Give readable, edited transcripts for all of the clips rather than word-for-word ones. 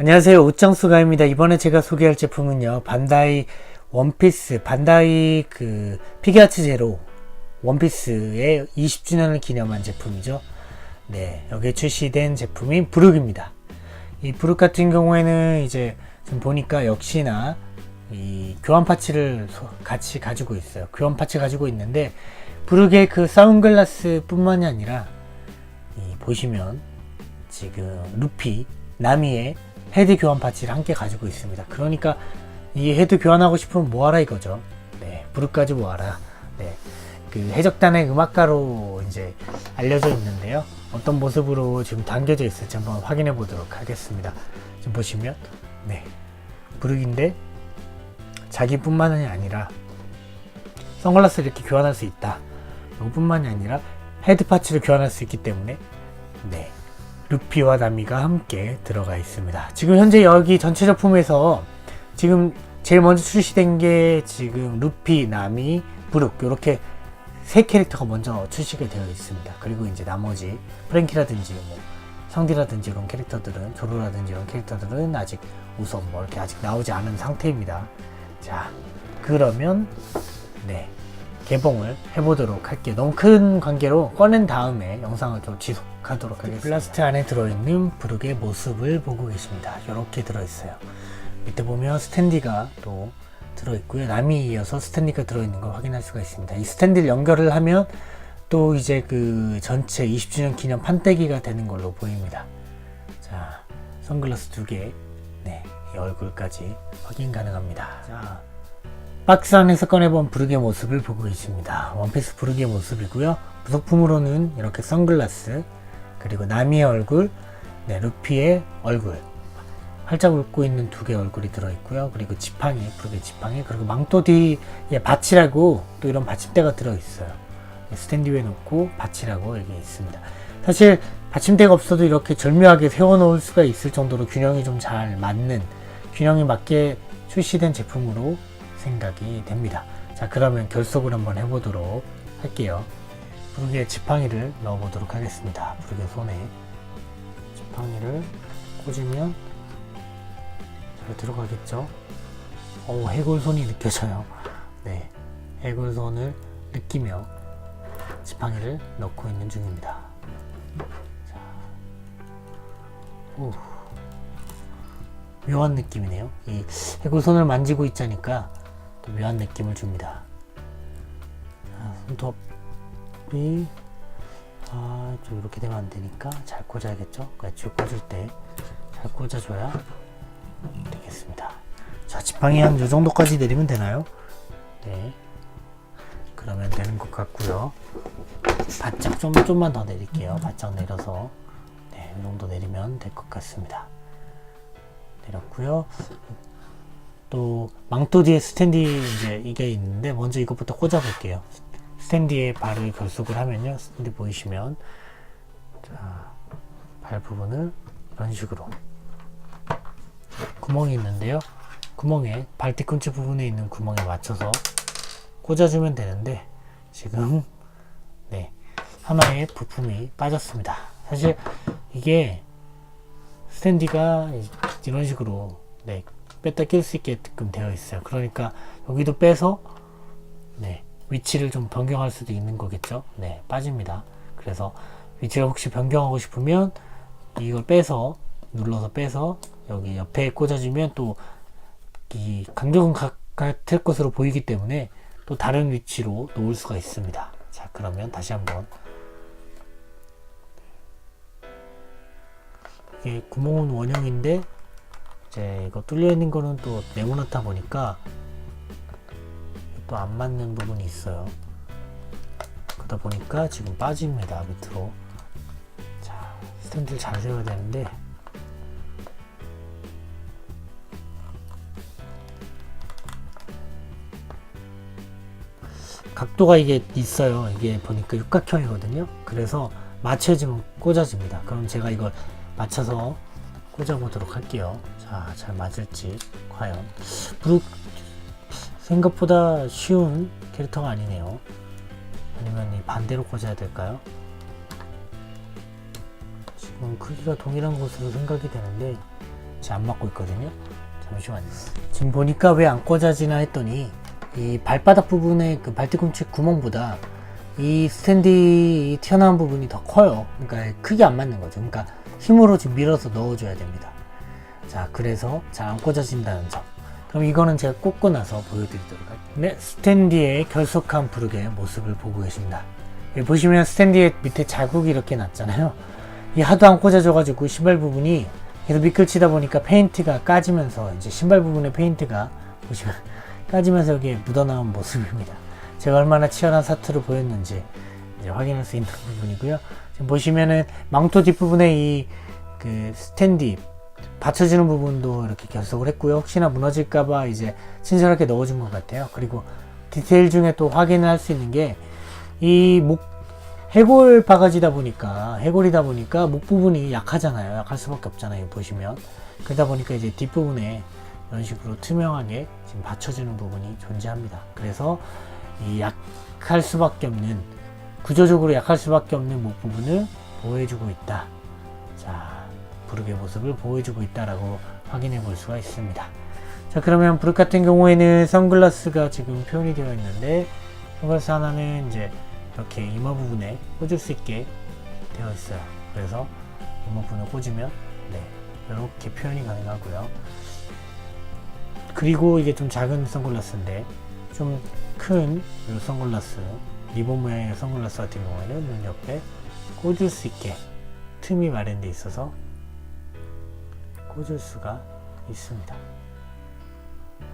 안녕하세요, 우짱수가입니다. 이번에 제가 소개할 제품은요, 반다이 원피스, 반다이 피겨아츠 제로 원피스의 20주년을 기념한 제품이죠. 네, 여기에 출시된 제품인 브룩입니다. 이 브룩 같은 경우에는 이제 지금 보니까 역시나 이 교환 파츠를 같이 가지고 있어요. 교환 파츠 가지고 있는데, 브룩의 그 선글라스 뿐만이 아니라 보시면 지금 루피, 나미의 헤드 교환 파츠를 함께 가지고 있습니다. 그러니까 이 헤드 교환하고 싶으면 뭐하라 이거죠. 네, 브룩까지 뭐하라. 네, 그 해적단의 음악가로 이제 알려져 있는데요. 어떤 모습으로 지금 담겨져 있을지 한번 확인해 보도록 하겠습니다. 지금 보시면 네, 브룩인데 자기뿐만이 아니라 선글라스를 이렇게 교환할 수 있다. 이것뿐만이 아니라 헤드 파츠를 교환할 수 있기 때문에 네, 루피와 나미가 함께 들어가 있습니다. 지금 현재 여기 전체 제품에서 지금 제일 먼저 출시된 게 지금 루피, 나미, 브룩 이렇게 세 캐릭터가 먼저 출시가 되어 있습니다. 그리고 이제 나머지 프랭키라든지 뭐 상디라든지 이런 캐릭터들은, 조로라든지 이런 캐릭터들은 아직 우선 뭐 이렇게 아직 나오지 않은 상태입니다. 자, 그러면 네, 개봉을 해보도록 할게요. 너무 큰 관계로 꺼낸 다음에 영상을 좀 지속하도록 하겠습니다. 플라스틱 안에 들어있는 브룩의 모습을 보고 계십니다. 이렇게 들어있어요. 밑에 보면 스탠디가 또 들어있고요. 남이 이어서 스탠디가 들어있는 걸 확인할 수가 있습니다. 이 스탠디를 연결을 하면 또 이제 그 전체 20주년 기념 판때기가 되는 걸로 보입니다. 자, 선글라스 2개, 네, 이 얼굴까지 확인 가능합니다. 자, 박스 안에서 꺼내본 브룩의 모습을 보고 계십니다. 원피스 브룩의 모습이고요. 부속품으로는 이렇게 선글라스, 그리고 나미의 얼굴, 네, 루피의 얼굴, 활짝 웃고 있는 2개의 얼굴이 들어있고요. 그리고 지팡이, 브룩의 지팡이, 그리고 망토 뒤에 받치라고 또 이런 받침대가 들어있어요. 스탠드 위에 놓고 받치라고 여기 있습니다. 사실 받침대가 없어도 이렇게 절묘하게 세워놓을 수가 있을 정도로 균형이 좀 잘 맞는, 균형이 맞게 출시된 제품으로 생각이 됩니다. 자, 그러면 결속을 한번 해보도록 할게요. 브룩의 지팡이를 넣어보도록 하겠습니다. 브룩의 손에 지팡이를 꽂으면 잘 들어가겠죠? 해골손이 느껴져요. 네, 해골손을 느끼며 지팡이를 넣고 있는 중입니다. 자, 묘한 느낌이네요. 이 해골손을 만지고 있자니까 또 묘한 느낌을 줍니다. 손톱이 좀 이렇게 되면 안 되니까 잘 꽂아야겠죠? 쭉 꽂을 때 잘 꽂아줘야 되겠습니다. 자, 지팡이 한 요 정도까지 내리면 되나요? 네, 그러면 되는 것 같고요. 바짝 좀만 더 내릴게요. 바짝 내려서 네, 이 정도 내리면 될 것 같습니다. 내렸고요. 또 망토 뒤에 스탠디 이제 이게 있는데 먼저 이것부터 꽂아 볼게요. 스탠디에 발을 결속을 하면요, 스탠디 보이시면 자, 발 부분을 이런 식으로 구멍이 있는데요, 구멍에 발 뒤꿈치 부분에 있는 구멍에 맞춰서 꽂아주면 되는데 지금 네, 하나의 부품이 빠졌습니다. 사실 이게 스탠디가 이런 식으로 네, 뺐다 낄 수 있게끔 되어 있어요. 그러니까 여기도 빼서 네, 위치를 좀 변경할 수도 있는 거겠죠. 네, 빠집니다. 그래서 위치를 혹시 변경하고 싶으면 이걸 빼서, 눌러서 빼서 여기 옆에 꽂아주면 또 이 간격은 같을 것으로 보이기 때문에 또 다른 위치로 놓을 수가 있습니다. 자, 그러면 다시 한번, 이게 구멍은 원형인데 이제 이거 뚫려 있는 거는 또 네모나다 보니까 또 안 맞는 부분이 있어요. 그러다 보니까 지금 빠집니다, 밑으로. 자, 스탠드를 잘 세워야 되는데 각도가 이게 있어요. 이게 보니까 육각형이거든요. 그래서 맞춰지면 꽂아집니다. 그럼 제가 이걸 맞춰서 꽂아보도록 할게요. 자, 잘 맞을지 과연. 브룩 생각보다 쉬운 캐릭터가 아니네요. 아니면 이 반대로 꽂아야 될까요? 지금 크기가 동일한 것으로 생각이 되는데 잘 안 맞고 있거든요. 잠시만요. 지금 보니까 왜 안 꽂아지나 했더니 이 발바닥 부분의 그 발뒤꿈치 구멍보다 이 스탠디 튀어나온 부분이 더 커요. 그러니까 크게 안 맞는 거죠. 그러니까 힘으로 지금 밀어서 넣어줘야 됩니다. 자, 그래서 잘 안 꽂아진다는 점. 그럼 이거는 제가 꽂고 나서 보여드리도록 할게요. 네, 스탠디의 결속한 부르의 모습을 보고 계십니다. 여기 보시면 스탠디의 밑에 자국이 이렇게 났잖아요. 이 하도 안 꽂아져가지고 신발 부분이 계속 미끌치다 보니까 페인트가 까지면서 이제 신발 부분의 페인트가 보시면 까지면서 여기에 묻어나온 모습입니다. 제가 얼마나 치열한 사투를 보였는지 이제 확인할 수 있는 부분이고요. 지금 보시면은 망토 뒷부분에 이 그 스탠디 받쳐주는 부분도 이렇게 결속을 했고요. 혹시나 무너질까봐 이제 친절하게 넣어준 것 같아요. 그리고 디테일 중에 또 확인을 할 수 있는 게 이 해골 바가지다 보니까, 해골이다 보니까 목 부분이 약하잖아요. 약할 수밖에 없잖아요. 보시면. 그러다 보니까 이제 뒷부분에 이런 식으로 투명하게 지금 받쳐주는 부분이 존재합니다. 그래서 이 약할 수밖에 없는, 구조적으로 약할 수밖에 없는 목 부분을 보호해주고 있다. 자, 부르의 모습을 보여주고 있다라고 확인해 볼 수가 있습니다. 자, 그러면 부르 같은 경우에는 선글라스가 지금 표현이 되어 있는데, 선글라스 하나는 이제 이렇게 이마 부분에 꽂을 수 있게 되어 있어요. 그래서 이마 부분을 꽂으면 네, 이렇게 표현이 가능하고요. 그리고 이게 좀 작은 선글라스인데 좀 큰 선글라스, 리본 모양의 선글라스 같은 경우에는 눈 옆에 꽂을 수 있게 틈이 마련되어 있어서 꽂을 수가 있습니다.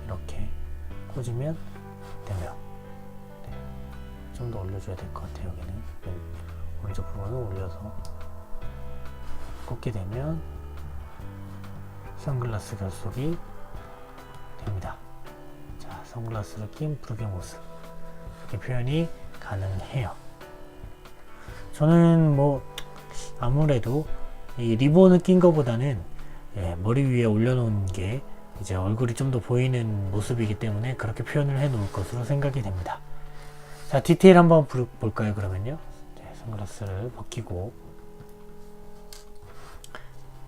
이렇게 꽂으면 되고요. 네, 좀 더 올려줘야 될 것 같아요. 여기는 오른쪽 부분을 올려서 꽂게 되면 선글라스 결속이 됩니다. 자, 선글라스를 낀 부르의 모습, 이렇게 표현이 가능해요. 저는 뭐 아무래도 이 리본을 낀 거보다는 머리 위에 올려놓은 게 이제 얼굴이 좀 더 보이는 모습이기 때문에 그렇게 표현을 해 놓을 것으로 생각이 됩니다. 자, 디테일 한번 볼까요? 그러면요. 네, 선글라스를 벗기고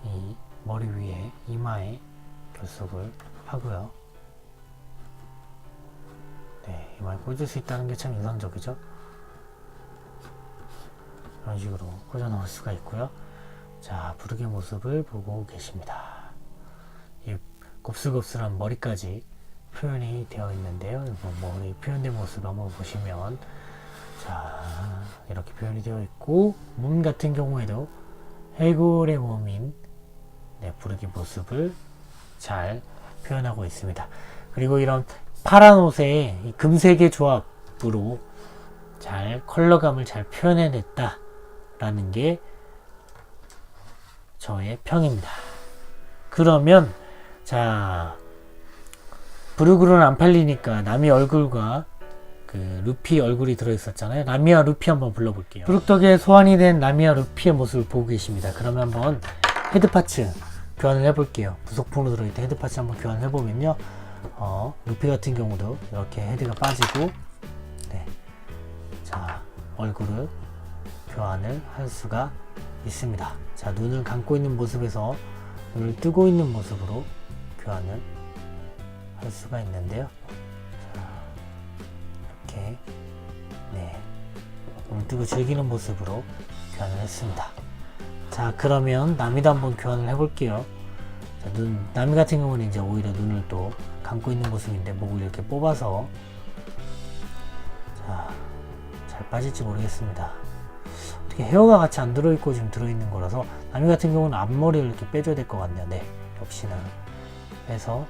이 머리 위에 이마에 결속을 하고요. 네, 이마에 꽂을 수 있다는 게 참 인상적이죠. 이런 식으로 꽂아 넣을 수가 있고요. 자, 부르의 모습을 보고 계십니다. 이 곱슬곱슬한 머리까지 표현이 되어 있는데요. 머리 표현된 모습 한번 보시면, 자, 이렇게 표현이 되어 있고, 몸 같은 경우에도 해골의 몸인 부르의 모습을 잘 표현하고 있습니다. 그리고 이런 파란 옷에 이 금색의 조합으로 잘 컬러감을 잘 표현해냈다 라는 게 저의 평입니다. 그러면 자, 브루그루는 안 팔리니까 나미 얼굴과 그 루피 얼굴이 들어있었잖아요. 나미와 루피 한번 불러볼게요. 브룩덕에 소환이 된 나미와 루피의 모습을 보고 계십니다. 그러면 한번 헤드 파츠 교환을 해볼게요. 부속품으로 들어있던 헤드 파츠 한번 교환을 해보면요. 루피 같은 경우도 이렇게 헤드가 빠지고, 네. 자, 얼굴을 교환을 할 수가 있습니다. 자, 눈을 감고 있는 모습에서 눈을 뜨고 있는 모습으로 교환을 할 수가 있는데요. 자, 이렇게 네, 눈을 뜨고 즐기는 모습으로 교환을 했습니다. 자, 그러면 나미도 한번 교환을 해볼게요. 자, 나미 같은 경우는 이제 오히려 눈을 또 감고 있는 모습인데 목을 이렇게 뽑아서, 자, 잘 빠질지 모르겠습니다. 어떻게 헤어가 같이 안 들어있고 지금 들어있는 거라서 나미 같은 경우는 앞머리를 이렇게 빼줘야 될 것 같네요. 네, 역시나 빼서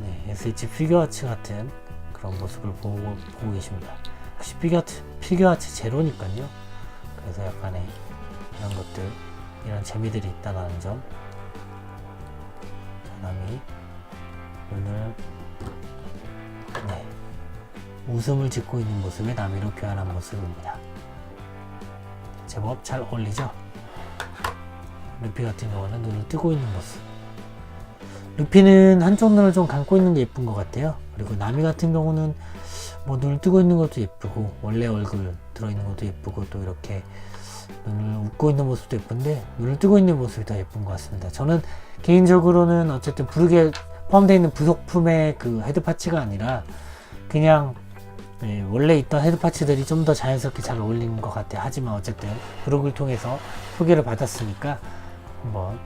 네, SH 피규어아츠 같은 그런 모습을 보고 계십니다. 역시 피규어아츠 제로니까요. 그래서 약간의 이런 것들, 이런 재미들이 있다는 점. 남이 눈을 네, 웃음을 짓고 있는 모습의 나미로 교환한 모습입니다. 제법 잘 어울리죠? 루피 같은 경우는 눈을 뜨고 있는 모습. 루피는 한쪽 눈을 좀 감고 있는 게 예쁜 것 같아요. 그리고 나미 같은 경우는 뭐 눈을 뜨고 있는 것도 예쁘고, 원래 얼굴 들어있는 것도 예쁘고, 또 이렇게 눈을 웃고 있는 모습도 예쁜데 눈을 뜨고 있는 모습이 더 예쁜 것 같습니다. 저는 개인적으로는 어쨌든 부르게 포함되어 있는 부속품의 그 헤드 파츠가 아니라 그냥 원래 있던 헤드 파츠들이 좀 더 자연스럽게 잘 어울리는 것 같아요. 하지만 어쨌든 브록을 통해서 소개를 받았으니까 한번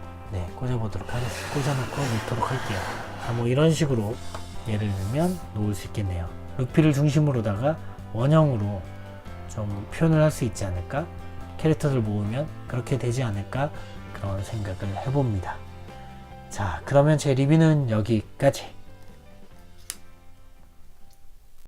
꽂아보도록 하겠습니다. 꽂아놓고 놓도록 할게요. 뭐 이런 식으로 예를 들면 놓을 수 있겠네요. 루피를 중심으로다가 원형으로 좀 표현을 할 수 있지 않을까? 캐릭터들 모으면 그렇게 되지 않을까? 그런 생각을 해봅니다. 자, 그러면 제 리뷰는 여기까지.